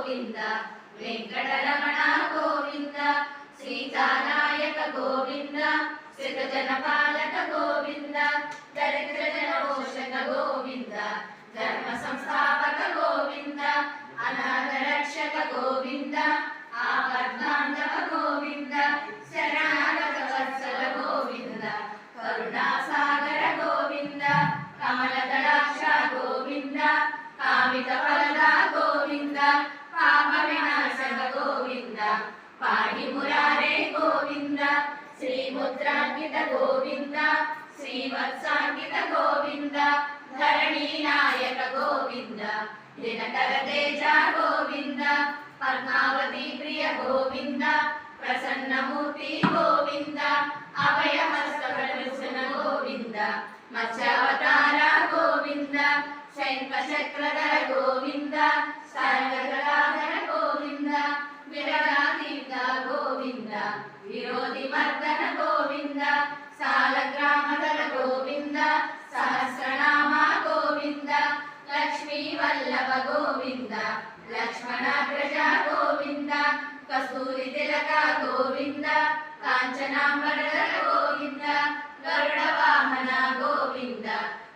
గోవింద వెంకటరమణ గోవింద సీతానాయక గోవింద శ్రీజన పాలక గోవింద దరిద్ర జన పోషక గోవింద ధర్మ సంస్థాపక గోవింద అనాథ రక్షక గోవింద ఆపద్బాంధవ గోవింద శరణాగత వత్సల గోవింద కరుణాసాగర గోవింద కమలదళాక్ష గోవింద కామిత ఫలద గోవింద పాప వినాశక గోవింద పాడి మురారే గోవింద శ్రీముద్రాంకిత గోవింద శ్రీవత్సాంకిత గోవింద ధరణీ నాయక గోవింద దినకర తేజ గోవింద పద్మావతి ప్రియ గోవింద ప్రసన్నమూర్తి గోవింద అభయహస్త ప్రదర్శన గోవింద మత్స్యావతార గోవింద శంఖచక్రధర గోవింద సర్వగలాధర గోవింద విరజాతీర్థ గోవింద విరోధి మర్దన గోవింద సాలగ్రామధర గోవింద సహస్రనామ గోవింద లక్ష్మీ వల్లభ గోవింద లక్ష్మణాగ్రజ గోవింద కస్తూరి తిలక గోవింద కాంచనాంబరధర గోవింద గరుడ వాహన గోవింద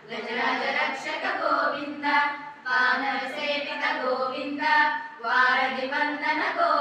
గజరాజ రక్షక గోవింద వానర సేవిత గోవింద వారధి వందన గోవింద